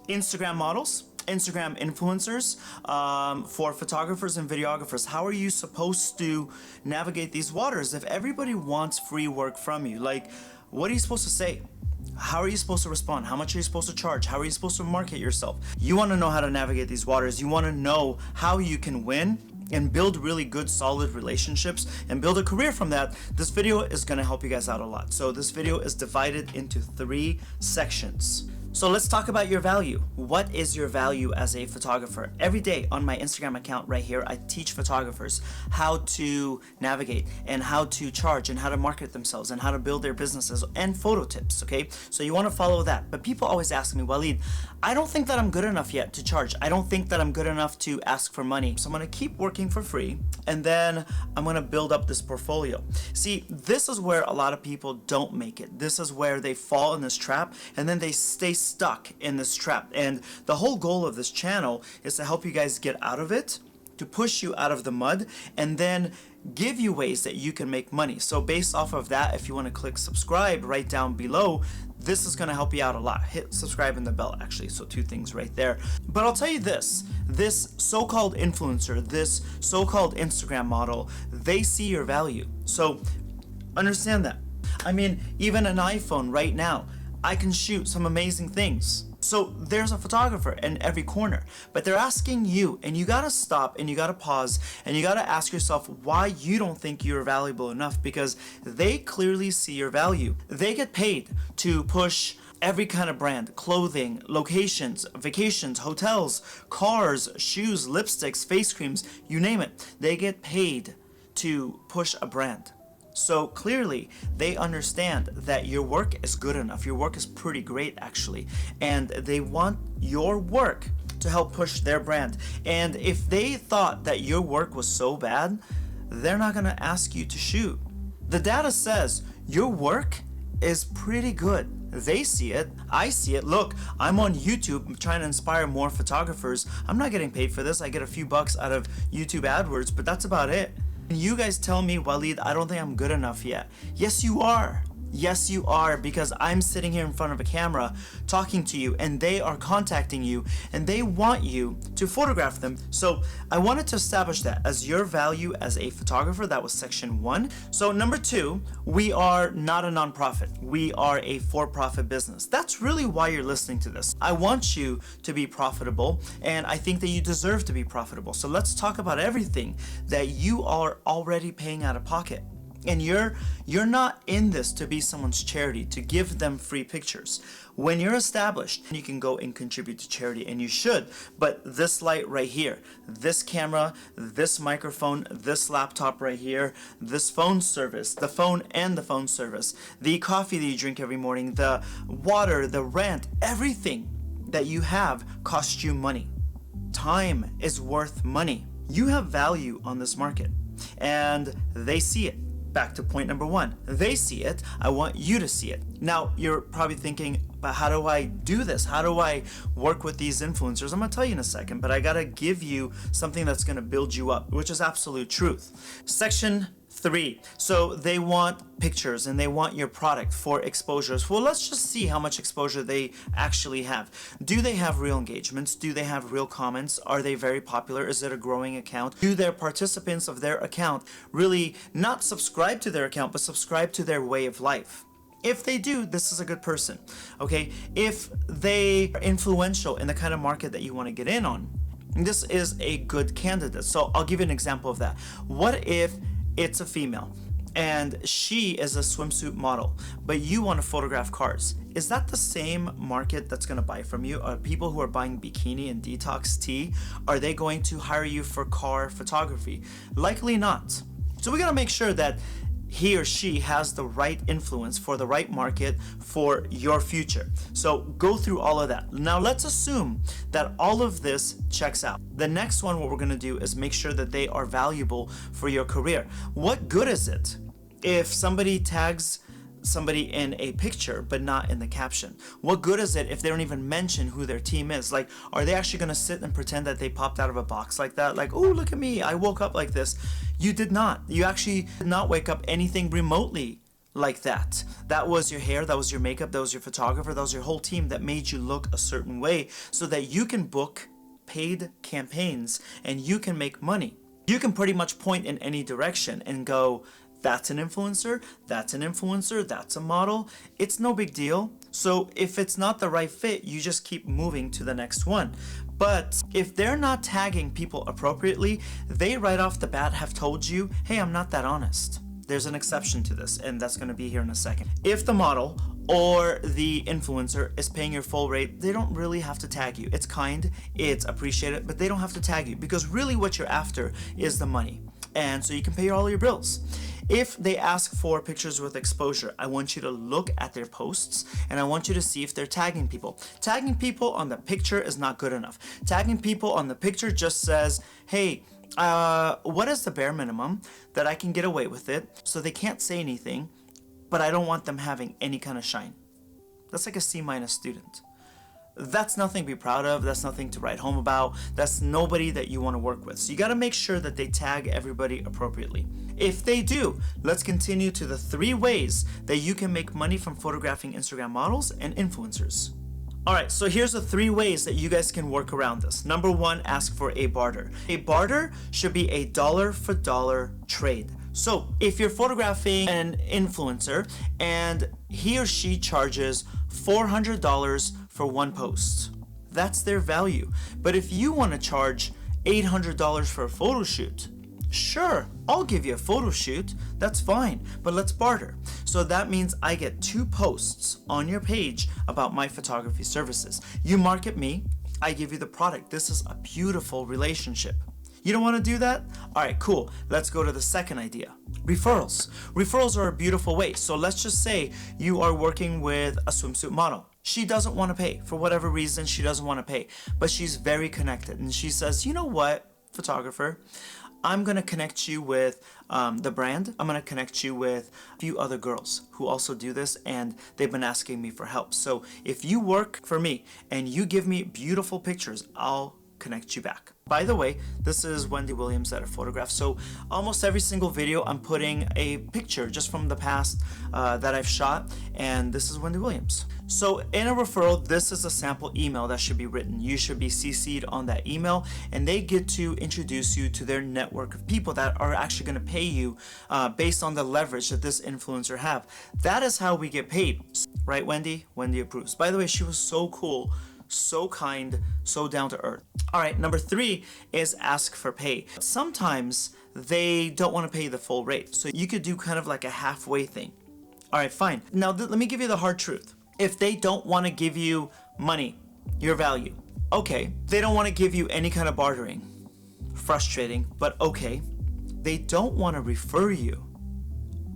Instagram models, Instagram influencers, for photographers and videographers. How are you supposed to navigate these waters if everybody wants free work from you? Like, what are you supposed to say? How are you supposed to respond? How much are you supposed to charge? How are you supposed to market yourself? You want to know how to navigate these waters. You want to know how you can win and build really good, solid relationships and build a career from that. This video is going to help you guys out a lot. So this video is divided into 3 sections. So let's talk about your value. What is your value as a photographer? Every day on my Instagram account right here, I teach photographers how to navigate and how to charge and how to market themselves and how to build their businesses and photo tips, okay? So you want to follow that. But people always ask me, Walid, I don't think that I'm good enough yet to charge. I don't think that I'm good enough to ask for money. So I'm going to keep working for free and then I'm going to build up this portfolio. See, this is where a lot of people don't make it. This is where they fall in this trap and then they stay stuck in this trap. And the whole goal of this channel is to help you guys get out of it, to push you out of the mud, and then give you ways that you can make money. So based off of that, if you want to click subscribe right down below, this is going to help you out a lot. Hit subscribe and the bell, actually. So 2 things right there. But I'll tell you this so-called influencer, this so-called Instagram model, they see your value. So understand that. I mean, even an iPhone right now, I can shoot some amazing things. So there's a photographer in every corner, but they're asking you, and you gotta stop and you gotta pause and you gotta ask yourself why you don't think you're valuable enough, because they clearly see your value. They get paid to push every kind of brand, clothing, locations, vacations, hotels, cars, shoes, lipsticks, face creams, you name it. They get paid to push a brand. So clearly they understand that your work is good enough. Your work is pretty great, actually, and they want your work to help push their brand. And if they thought that your work was so bad, they're not going to ask you to shoot. The data says your work is pretty good. They see it. I see it. Look, I'm on YouTube trying to inspire more photographers. I'm not getting paid for this. I get a few bucks out of YouTube AdWords, but that's about it. And you guys tell me, Walid, I don't think I'm good enough yet. Yes, you are. Yes, you are, because I'm sitting here in front of a camera talking to you and they are contacting you and they want you to photograph them. So I wanted to establish that as your value as a photographer. That was section 1. So number 2, we are not a nonprofit. We are a for-profit business. That's really why you're listening to this. I want you to be profitable and I think that you deserve to be profitable. So let's talk about everything that you are already paying out of pocket. And you're not in this to be someone's charity, to give them free pictures. When you're established, you can go and contribute to charity, and you should. But this light right here, this camera, this microphone, this laptop right here, this phone service, the phone and the phone service, the coffee that you drink every morning, the water, the rent, everything that you have costs you money. Time is worth money. You have value on this market, and they see it. Back to point number 1. They see it. I want you to see it. Now, you're probably thinking, but how do I do this? How do I work with these influencers? I'm going to tell you in a second, but I got to give you something that's going to build you up, which is absolute truth. Section 3. So they want pictures and they want your product for exposures. Well, let's just see how much exposure they actually have. Do they have real engagements? Do they have real comments? Are they very popular? Is it a growing account? Do their participants of their account really not subscribe to their account, but subscribe to their way of life? If they do, this is a good person, okay? If they are influential in the kind of market that you want to get in on, this is a good candidate. So I'll give you an example of that. What if it's a female and she is a swimsuit model, but you want to photograph cars? Is that the same market that's going to buy from you? Are people who are buying bikini and detox tea, are they going to hire you for car photography? Likely not. So we got to make sure that he or she has the right influence for the right market for your future. So go through all of that. Now let's assume that all of this checks out. The next one, what we're gonna do is make sure that they are valuable for your career. What good is it if somebody tags somebody in a picture but not in the caption? What good is it if they don't even mention who their team is? Like, are they actually gonna sit and pretend that they popped out of a box like that? Like, oh, look at me, I woke up like this. You did not. You actually did not wake up anything remotely like that. That was your hair, that was your makeup, that was your photographer, that was your whole team that made you look a certain way so that you can book paid campaigns and you can make money. You can pretty much point in any direction and go, that's an influencer, that's an influencer, that's a model. It's no big deal. So if it's not the right fit, you just keep moving to the next one. But if they're not tagging people appropriately, they right off the bat have told you, hey, I'm not that honest. There's an exception to this, and that's going to be here in a second. If the model or the influencer is paying your full rate, they don't really have to tag you. It's kind, it's appreciated, but they don't have to tag you because really what you're after is the money. And so you can pay all your bills. If they ask for pictures with exposure, I want you to look at their posts and I want you to see if they're tagging people. Tagging people on the picture is not good enough. Tagging people on the picture just says, hey, what is the bare minimum that I can get away with it so they can't say anything, but I don't want them having any kind of shine. That's like a C- student. That's nothing to be proud of. That's nothing to write home about. That's nobody that you want to work with. So you got to make sure that they tag everybody appropriately. If they do, let's continue to the 3 ways that you can make money from photographing Instagram models and influencers. All right, so here's the 3 ways that you guys can work around this. Number 1, ask for a barter. A barter should be a dollar for dollar trade. So if you're photographing an influencer and he or she charges $400 for one post, that's their value. But if you want to charge $800 for a photo shoot, sure, I'll give you a photo shoot, that's fine, but let's barter. So that means I get 2 posts on your page about my photography services. You market me, I give you the product. This is a beautiful relationship. You don't want to do that? All right, cool. Let's go to the second idea. Referrals. Referrals are a beautiful way. So let's just say you are working with a swimsuit model. She doesn't want to pay. For whatever reason, she doesn't want to pay. But she's very connected. And she says, you know what, photographer? I'm going to connect you with the brand. I'm going to connect you with a few other girls who also do this, and they've been asking me for help. So if you work for me and you give me beautiful pictures, I'll connect you back. By the way, this is Wendy Williams at a photograph. So almost every single video I'm putting a picture just from the past that I've shot, and this is Wendy Williams. So in a referral, this is a sample email that should be written. You should be CC'd on that email, and they get to introduce you to their network of people that are actually going to pay you based on the leverage that this influencer have. That is how we get paid. Right, Wendy? Wendy approves. By the way, she was so cool, so kind, so down to earth. All right, number 3 is ask for pay. Sometimes they don't want to pay the full rate, so you could do kind of like a halfway thing. All right, fine. Now let me give you the hard truth. If they don't want to give you money, your value, okay. They don't want to give you any kind of bartering. Frustrating, but okay. They don't want to refer you.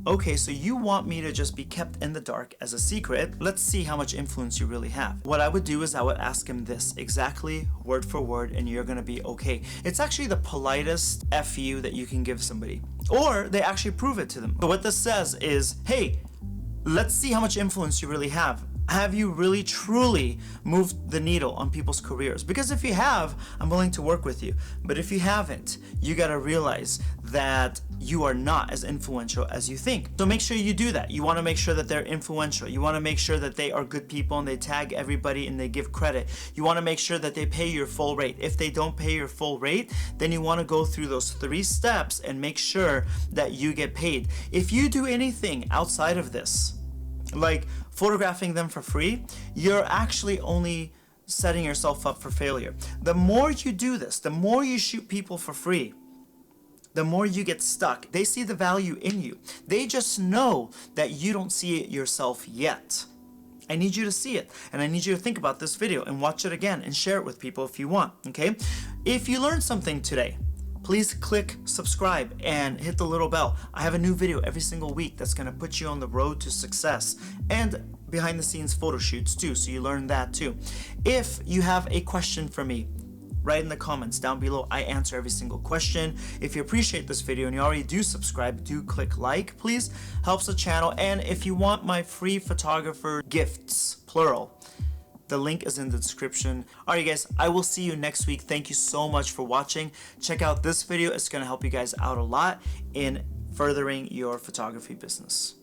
Okay, so you want me to just be kept in the dark as a secret. Let's see how much influence you really have. What I would do is I would ask him this exactly word for word, and you're gonna be okay. It's actually the politest FU that you can give somebody. Or they actually prove it to them. So what this says is, hey, let's see how much influence you really have. Have you really truly moved the needle on people's careers? Because if you have, I'm willing to work with you. But if you haven't, you gotta realize that you are not as influential as you think. So make sure you do that. You wanna make sure that they're influential. You wanna make sure that they are good people and they tag everybody and they give credit. You wanna make sure that they pay your full rate. If they don't pay your full rate, then you wanna go through those 3 steps and make sure that you get paid. If you do anything outside of this, like photographing them for free, you're actually only setting yourself up for failure. The more you do this, the more you shoot people for free, the more you get stuck. They see the value in you. They just know that you don't see it yourself yet. I need you to see it, and I need you to think about this video and watch it again and share it with people if you want, okay? If you learned something today, please click subscribe and hit the little bell. I have a new video every single week that's gonna put you on the road to success, and behind the scenes photo shoots too, so you learn that too. If you have a question for me, write in the comments down below. I answer every single question. If you appreciate this video and you already do subscribe, do click like, please. Helps the channel. And if you want my free photographer gifts, plural, the link is in the description. All right, guys, I will see you next week. Thank you so much for watching. Check out this video. It's going to help you guys out a lot in furthering your photography business.